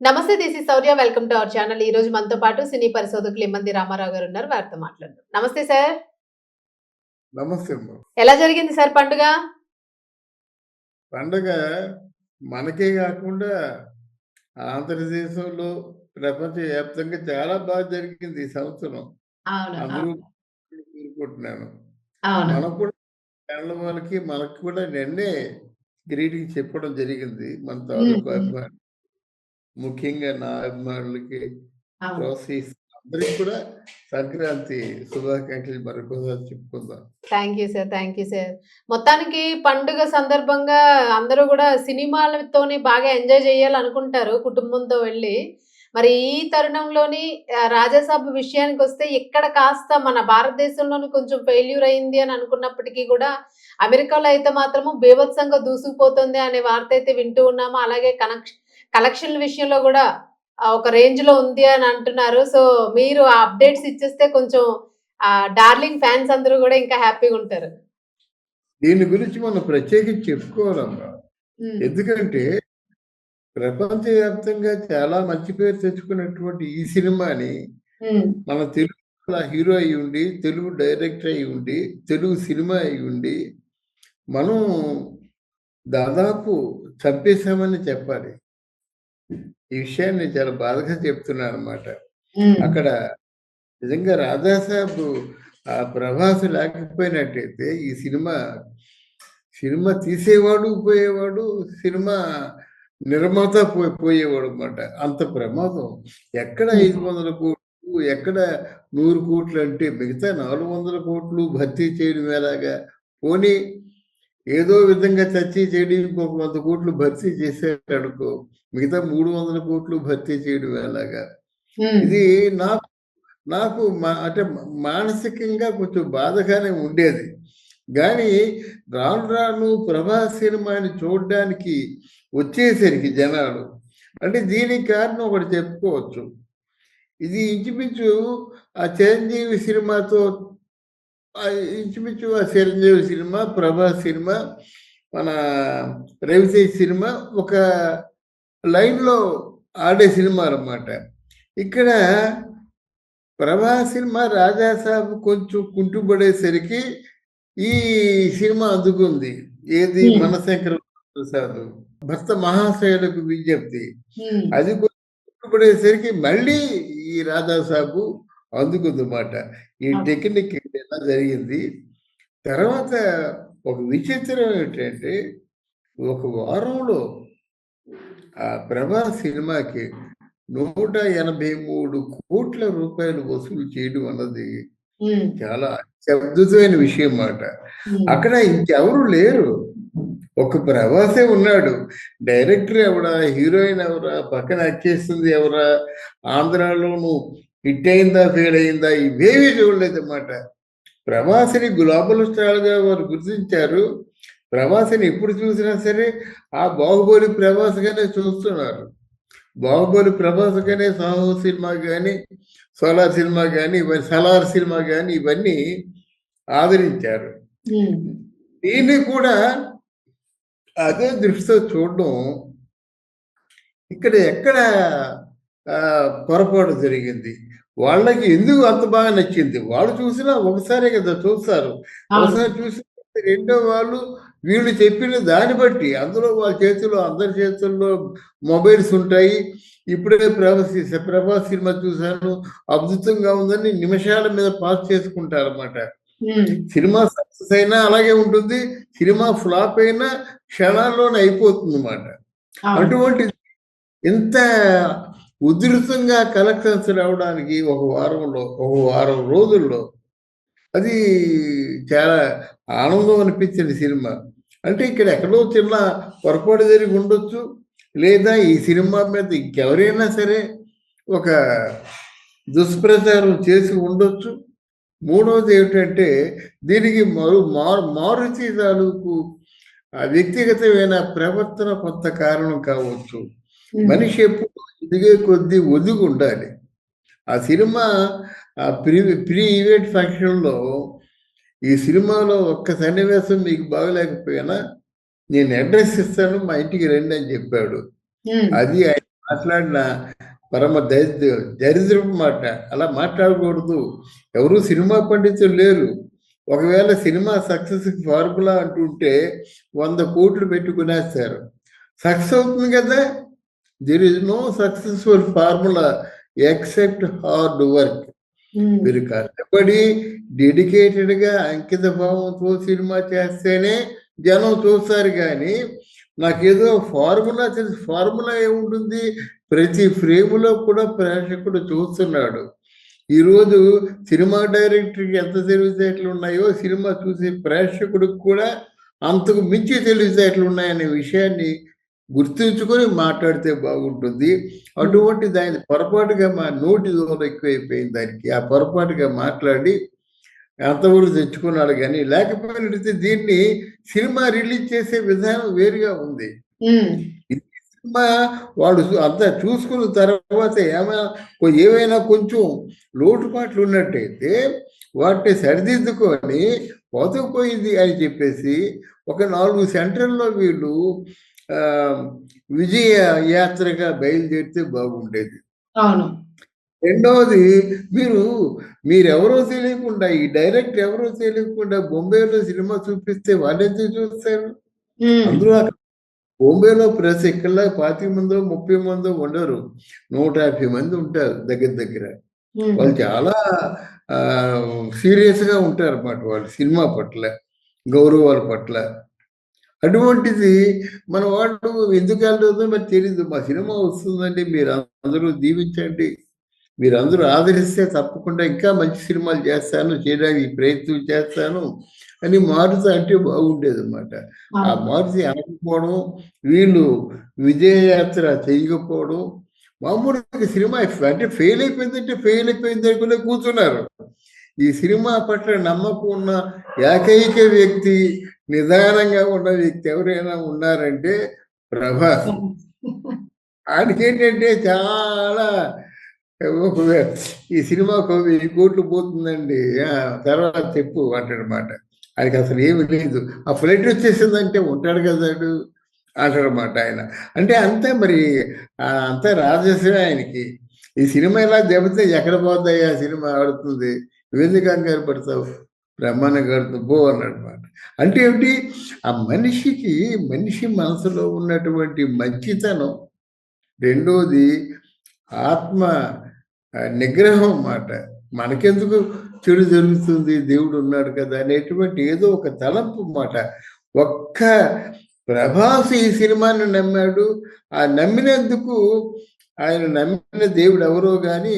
నమస్తే, this is Shaurya. Welcome to our channel. ఈ రోజు మనతో పాటు సినీ పరిశోధకులు ఇమ్మంది రామారావు గారు ఉన్నారు. వారితో మాట్లాడదాం. నమస్తే సార్. నమస్తే అమ్మా. ఎలా జరిగింది సార్ పండుగ? పండగ మనకే కాకుండా ఆంధ్రదేశంలో ప్రపంచవ్యాప్తంగా చాలా బాగా జరిగింది ఈ సంవత్సరం. అవును. అందరూ అవును. కోరుకుంటున్నాను. అవును. మనం కూడా ఛానల్ వాళ్ళకి మనకు కూడా నిన్నే గ్రీటింగ్ చెప్పడం జరిగింది. మన తాలూకు అభిమానులు, ముఖ్యంగా నా అభిమానులకి అవును. ప్రోత్సహిస్తున్న అందరికి కూడా సంక్రాంతి శుభాకాంక్షలు మరొకసారి చెప్పుకుందాం. Thank you sir. Thank you sir. మొత్తానికి పండుగ సందర్భంగా అందరూ కూడా సినిమాలతోని బాగా ఎంజాయ్ చేయాలనుకుంటారు కుటుంబంతో వెళ్ళి. మరి ఈ తరుణంలోని రాజాసాబ్ విషయానికొస్తే ఇక్కడ కాస్త మన భారతదేశంలోని కొంచెం ఫెయిల్యూర్ అయింది అని అనుకున్నప్పటికీ కూడా అమెరికాలో అయితే మాత్రము బీభత్సంగా దూసుకుపోతుంది అనే వార్త అయితే వింటూ ఉన్నాము. అలాగే కలెక్షన్ల విషయంలో కూడా ఒక రేంజ్‌లో ఉంది అని అంటున్నారు. సో, మీరు ఆ అప్డేట్స్ ఇచ్చేస్తే కొంచెం డార్లింగ్ ఫ్యాన్స్ అందరూ గూడా ఇంకా హ్యాపీగుంటారు. దీని గురించి మనం ప్రత్యేకించి చెప్పుకోవాలమ్మా. హ్మ్. ఎందుకంటే ప్రపంచవ్యాప్తంగా చాలా మంచి పేరు తెచ్చుకున్నటువంటి ఈ సినిమాని హ్మ్. మన తెలుగు హీరో అయి ఉండి, తెలుగు డైరెక్టర్ అయి ఉండి, తెలుగు సినిమా అయి ఉండి, మనం దాదాపు చంపేశామని చెప్పాలి. ఈ విషయాన్ని చాలా బాధగా చెప్తున్నాను అనమాట. హ్మ్. అక్కడ నిజంగా రాజాసాబ్ ప్రభాస్ లేకపోయినట్టయితే ఈ సినిమా తీసేవాడు పోయేవాడు, సినిమా నిర్మాత పోయేవాడు అనమాట. అంత ప్రమాదం. ఎక్కడ 500 కోట్లు, ఎక్కడ 100 కోట్లు అంటే మిగతా 400 కోట్లు భర్తీ చేయడం ఎలాగా? పోనీ ఏదో విధంగా చర్చ చేయడం ఇంకొక 100 కోట్లు భర్తీ చేసేటడుకో, మిగతా 300 కోట్లు భర్తీ చేయడం ఎలాగా? ఇది నాకు అంటే మానసికంగా కొంచెం బాధగానే ఉండేది. కానీ రాను రాను ప్రభాస్ సినిమాని చూడడానికి వచ్చేసరికి జనాలు, అంటే దీనికి కారణం ఒకటి చెప్పుకోవచ్చు. ఇది ఇంచుమించు ఆ చిరంజీవి సినిమాతో ఇంచుమించు ఆ చిరంజీవి సినిమా, ప్రభాస్ సినిమా, మన రవితేజ్ సినిమా ఒక లైన్లో ఆడే సినిమా అన్నమాట. ఇక్కడ ప్రభాస్ సినిమా రాజాసాబ్ కొంచెం కుంటుపడేసరికి ఈ సినిమా అందుకుంది. ఏది మనశంకర ప్రసాద్ భర్త మహాశయులకు విజ్ఞప్తి. అది కుంటుపడేసరికి మళ్ళీ ఈ రాజాసాబు అందుకుందన్నమాట. ఈ టెక్నిక్ ఎలా జరిగింది. తర్వాత ఒక విచిత్రం ఏంటంటే ఒక వారంలో ఆ ప్రభాస్ సినిమాకి 183 కోట్ల రూపాయలు వసూలు చేయడం అన్నది చాలా అత్యద్భుతమైన విషయం మాట. అక్కడ ఇంకెవరు లేరు, ఒక ప్రభాసే ఉన్నాడు. డైరెక్టర్ ఎవరా, హీరోయిన్ ఎవరా, పక్కన వచ్చేస్తుంది ఎవరా, ఆంధ్రాలోను హిట్ అయిందా ఫెయిల్ అయిందా ఇవేమీ చూడలేదన్నమాట. ప్రభాస్ని గ్లోబల్ స్టార్గా వారు గుర్తించారు. ప్రభాస్ని ఎప్పుడు చూసినా సరే ఆ బాహుబలి ప్రభాస్గానే చూస్తున్నారు. బాహుబలి ప్రభాస్ గానే సాహో సినిమా కానీ, సోలార్ సినిమా కానీ, సలార్ సినిమా కానీ ఇవన్నీ ఆదరించారు. దీన్ని కూడా అదే దృష్టితో చూడడం ఇక్కడ ఎక్కడ పొరపాటు జరిగింది. వాళ్ళకి ఎందుకు అంత బాగా నచ్చింది? వాళ్ళు చూసినా ఒకసారే కదా చూస్తారు. ఒకసారి చూసి రెండో వాళ్ళు వీళ్ళు చెప్పిన దాన్ని బట్టి, అందులో వాళ్ళ చేతిలో, అందరి చేతుల్లో మొబైల్స్ ఉంటాయి. ఇప్పుడే ప్రభాస్ సినిమా చూశాను, అద్భుతంగా ఉందని నిమిషాల మీద పాస్ చేసుకుంటారు అన్నమాట. సినిమా సక్సెస్ అయినా అలాగే ఉంటుంది, సినిమా ఫ్లాప్ అయినా క్షణాల్లోనే అయిపోతుంది అన్నమాట. అటువంటి ఇంత ఉధృతంగా కలెక్షన్స్ రావడానికి ఒక వారం రోజుల్లో అది చాలా ఆనందం అనిపించింది సినిమా. అంటే ఇక్కడ ఎక్కడో చిన్న పొరపాటు జరిగి ఉండొచ్చు, లేదా ఈ సినిమా మీద ఇంకెవరైనా సరే ఒక దుష్ప్రచారం చేసి ఉండొచ్చు. మూడవది ఏమిటంటే దీనికి మారుతి తాలూకు వ్యక్తిగతమైన ప్రవర్తన కొంత కారణం కావచ్చు. మనిషి ఎప్పుడు ఎదిగే కొద్దీ ఒదిగి ఉండాలి. ఆ సినిమా ప్రీ ఈవెంట్ ఫంక్షన్లో ఈ సినిమాలో ఒక్క సన్నివేశం మీకు బాగలేకపోయినా నేను అడ్రస్ ఇస్తాను, మా ఇంటికి రండి అని చెప్పాడు. అది ఆయన మాట్లాడిన పరమ దరిద్రపు మాట. అలా మాట్లాడకూడదు. ఎవరు సినిమా పండితులు లేరు. ఒకవేళ సినిమా సక్సెస్ ఫార్ములా అంటుంటే 100 కోట్లు పెట్టుకునేస్తారు. సక్సెస్ అవుతుంది కదా. There is no successful formula except hard work. మీరు కష్టపడి డెడికేటెడ్గా అంకిత భావంతో సినిమా చేస్తేనే జనం చూస్తారు. కానీ నాకేదో ఫార్ములా తెలిసి ఫార్ములా ఏముంటుంది? ప్రతి ఫ్రేములో కూడా ప్రేక్షకుడు చూస్తున్నాడు. ఈరోజు సినిమా డైరెక్టర్కి ఎంత తెలివితేటలు ఉన్నాయో సినిమా చూసే ప్రేక్షకుడికి కూడా అంతకు మించి తెలివితేటలు ఉన్నాయనే విషయాన్ని గుర్తుంచుకొని మాట్లాడితే బాగుంటుంది. అటువంటి దాని పొరపాటుగా మా నోటి దూరం ఎక్కువైపోయింది దానికి. ఆ పొరపాటుగా మాట్లాడి అంతవరకు తెచ్చుకున్నాడు. కానీ లేకపోయినట్లయితే దీన్ని సినిమా రిలీజ్ చేసే విధానం వేరుగా ఉంది. ఇది సినిమా వాడు అంతా చూసుకున్న తర్వాత ఏవైనా కొంచెం లోటుపాట్లు ఉన్నట్టయితే వాటిని సరిదిద్దుకొని పోతపోయింది అని చెప్పేసి ఒక 4 సెంటర్లో వీళ్ళు విజయ యాత్రగా బయలుదేరితే బాగుండేది. అవును. రెండవది, మీరెవరో తెలియకుండా, ఈ డైరెక్టర్ ఎవరో తెలియకుండా బొంబేలో సినిమా చూపిస్తే వాళ్ళెందుకు చూస్తారు? అందులో బొంబేలో ప్రెస్ ఇక్కడ 25 మందో 30 మందో ఉండరు, 150 మంది ఉంటారు దగ్గర. వాళ్ళు చాలా సీరియస్గా ఉంటారు అన్నమాట వాళ్ళు సినిమా పట్ల, గౌరవాల పట్ల. అటువంటిది మన వాళ్ళు ఎందుకు వెళ్ళదో మరి తెలీదు. మా సినిమా వస్తుందండి, మీరు అందరూ దీవించండి, మీరందరూ ఆదరిస్తే తప్పకుండా ఇంకా మంచి సినిమాలు చేస్తాను, చేయడానికి ప్రయత్నం చేస్తాను అని మారుతి అంటే బాగుండేది అన్నమాట. ఆ మారుతి అనకపోవడం, వీళ్ళు విజయయాత్ర చేయకపోవడం, మామూలుగా సినిమా అంటే ఫెయిల్ అయిపోయిందంటే ఫెయిల్ అయిపోయింది అనుకునే కూర్చున్నారు. ఈ సినిమా పట్ల నమ్మకం ఉన్న ఏకైక వ్యక్తి, నిదానంగా ఉన్న వ్యక్తి ఎవరైనా ఉన్నారంటే ప్రభాస్. ఆయనకేంటంటే చాలా ఈ సినిమాకు 1000 కోట్లు పోతుందండి, తర్వాత చెప్పు అంటాడనమాట. ఆయనకి అసలు ఏమి లేదు. ఆ ఫ్లైట్ వచ్చేసిందంటే ఉంటాడు కదా అంటాడనమాట ఆయన. అంటే అంతా మరి అంతా రాజస్వమే ఆయనకి. ఈ సినిమా ఇలా దెబ్బతే ఎక్కడ పోతాయి, ఆ సినిమా ఆడుతుంది, నువ్వెందుకు కంగారు పడతావు, బ్రహ్మాండంగా ఆడుతూ పో అన్నమాట. అంటే ఏమిటి? ఆ మనిషి మనసులో ఉన్నటువంటి మంచితనం. రెండోది ఆత్మ నిగ్రహం మాట. మనకెందుకు చెడు జరుగుతుంది, దేవుడు ఉన్నాడు కదా అనేటువంటి ఏదో ఒక తలంపు మాట. ఒక్క ప్రభాస్ ఈ సినిమాని నమ్మాడు. ఆ నమ్మినందుకు ఆయన నమ్మిన దేవుడు ఎవరో కానీ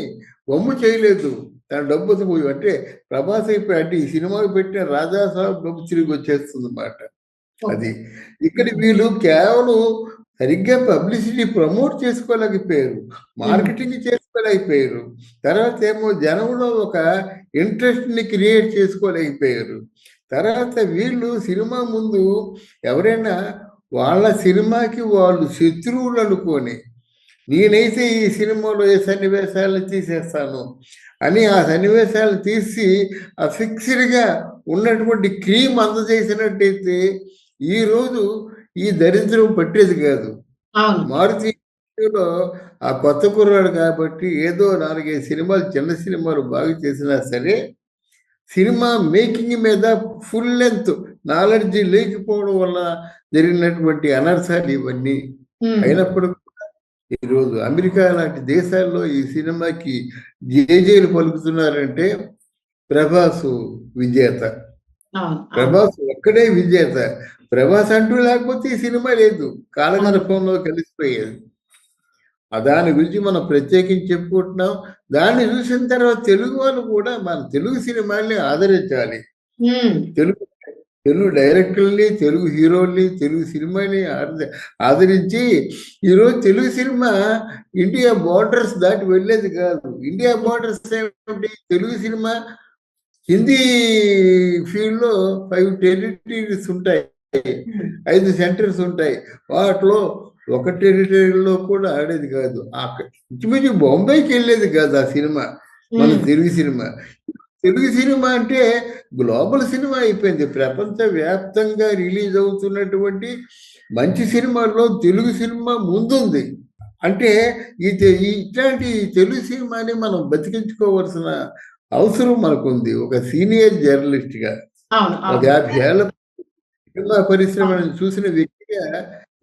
వమ్ము చేయలేదు. తన డబ్బుతో పోయి అంటే ప్రభాస్ అయిపోయి అంటే ఈ సినిమాకి పెట్టిన రాజాసాబ్ డబ్బు తిరిగి వచ్చేస్తుంది అన్నమాట. అది ఇక్కడ వీళ్ళు కేవలం సరిగ్గా పబ్లిసిటీ ప్రమోట్ చేసుకోలేకపోయారు, మార్కెటింగ్ చేసుకోలేకపోయారు, తర్వాత ఏమో జనంలో ఒక ఇంట్రెస్ట్ని క్రియేట్ చేసుకోలేకపోయారు. తర్వాత వీళ్ళు సినిమా ముందు ఎవరైనా వాళ్ళ సినిమాకి వాళ్ళు శత్రువులు అనుకొని, నేనైతే ఈ సినిమాలో ఏ సన్నివేశాలను తీసేస్తాను అని ఆ సన్నివేశాలను తీసి ఆ ఫిక్స్డ్గా ఉన్నటువంటి క్రీమ్ అందజేసినట్టయితే ఈరోజు ఈ దరిద్రం పట్టేది కాదు. మారుతిలో ఆ కొత్త కుర్రాడు కాబట్టి ఏదో 4-5 సినిమాలు, చిన్న సినిమాలు బాగా చేసినా సరే సినిమా మేకింగ్ మీద ఫుల్ లెంత్ నాలెడ్జ్ లేకపోవడం వల్ల జరిగినటువంటి అనర్థాలు ఇవన్నీ. అయినప్పుడు ఈరోజు అమెరికా లాంటి దేశాల్లో ఈ సినిమాకి జేజేలు పలుకుతున్నారంటే ప్రభాస్ విజేత. ప్రభాస్ ఒక్కడే విజేత. ప్రభాస్ అంటూ లేకపోతే ఈ సినిమా లేదు, కాలగర్భంలో కలిసిపోయేది. దాని గురించి మనం ప్రత్యేకించి చెప్పుకుంటున్నాం. దాన్ని చూసిన తర్వాత తెలుగు వాళ్ళు కూడా మన తెలుగు సినిమాల్ని ఆదరించాలి. తెలుగు డైరెక్టర్ని, తెలుగు హీరోల్ని, తెలుగు సినిమాని ఆదరించి ఈరోజు తెలుగు సినిమా ఇండియా బోర్డర్స్ దాటి వెళ్ళేది కాదు. ఇండియా బోర్డర్స్ ఏమిటి? తెలుగు సినిమా హిందీ ఫీల్డ్లో 5 టెరిటరీస్ ఉంటాయి, 5 సెంటర్స్ ఉంటాయి. వాటిలో ఒక టెరిటరీలో కూడా ఆడేది కాదు. ఇంచుమించు బొంబాయికి వెళ్ళేది కాదు ఆ సినిమా, మన తెలుగు సినిమా. తెలుగు సినిమా అంటే గ్లోబల్ సినిమా అయిపోయింది. ప్రపంచ వ్యాప్తంగా రిలీజ్ అవుతున్నటువంటి మంచి సినిమాల్లో తెలుగు సినిమా ముందుంది. అంటే ఇట్లాంటి తెలుగు సినిమాని మనం బతికించుకోవాల్సిన అవసరం మనకుంది. ఒక సీనియర్ జర్నలిస్ట్‌గా. అవును. ఒక అవును. 50 ఏళ్ల సినిమా పరిశ్రమను అవును. చూసిన వ్యక్తిగా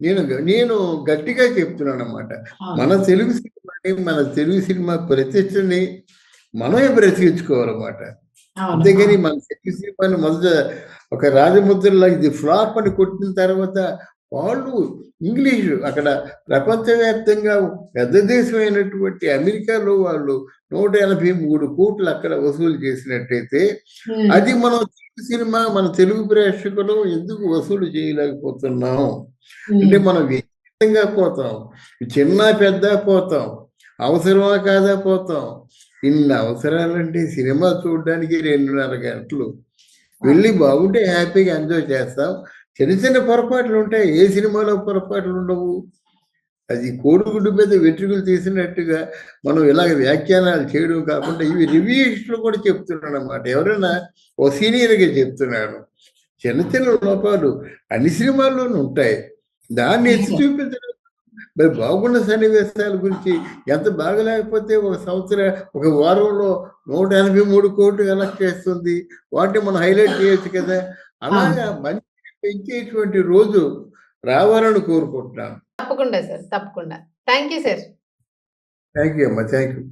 నేను గట్టిగా చెప్తున్నానన్నమాట. అవును. మన తెలుగు సినిమాని, మన తెలుగు సినిమా ప్రతిష్టని మనమే బ్రతికించుకోవాలన్నమాట. అవును. అంతేగాని అవును. మన తెలుగు సినిమాని మొదట ఒక రాజముద్రలా ఇది ఫ్లాప్ అని కొట్టిన తర్వాత వాళ్ళు ఇంగ్లీషు అక్కడ ప్రపంచవ్యాప్తంగా పెద్ద దేశమైనటువంటి అమెరికాలో వాళ్ళు 183 కోట్లు అక్కడ వసూలు చేసినట్టయితే, హ్మ్. అది మనం తెలుగు సినిమా, మన తెలుగు ప్రేక్షకులు ఎందుకు వసూలు చేయలేకపోతున్నాం? అంటే హ్మ్. మనం వ్యక్తిగతంగా పోతాం. చిన్న, పెద్ద పోతాం. అవసరమా కాదా పోతాం. ఇన్ని అవసరాలండి సినిమా చూడడానికి 2:30 గంటలు. వెళ్ళి బాగుంటే హ్యాపీగా ఎంజాయ్ చేస్తాం. చిన్న చిన్న పొరపాట్లుంటాయి. ఏ సినిమాలో పొరపాట్లుండవు. అది కోడిగుడ్డు మీద వెంట్రుకలు తీసినట్టుగా మనం ఇలాగ వ్యాఖ్యానాలు చేయడం కాకుండా ఇవి రివ్యూయిస్టులు కూడా చెప్తున్నారన్నమాట. ఎవరైనా ఓ సీనియర్‌గా చెప్తున్నాడు. చిన్న చిన్న లోపాలు అన్ని సినిమాల్లోనూ ఉంటాయి. దాన్ని ఎత్తి నిజం. చూపించడం మరి బాగున్న సన్నివేశాల గురించి ఎంత బాగలేకపోతే ఒక వారంలో 183,00,00,000 కలెక్ట్ చేస్తుంది. వాటిని మనం హైలైట్ చేయొచ్చు కదా! అవును. అలాగా మంచి పెంచేటువంటి రోజు రావాలని కోరుకుంటున్నాను. తప్పకుండా సార్. తప్పకుండా. Thank you sir. Thank you అమ్మా. Thank you.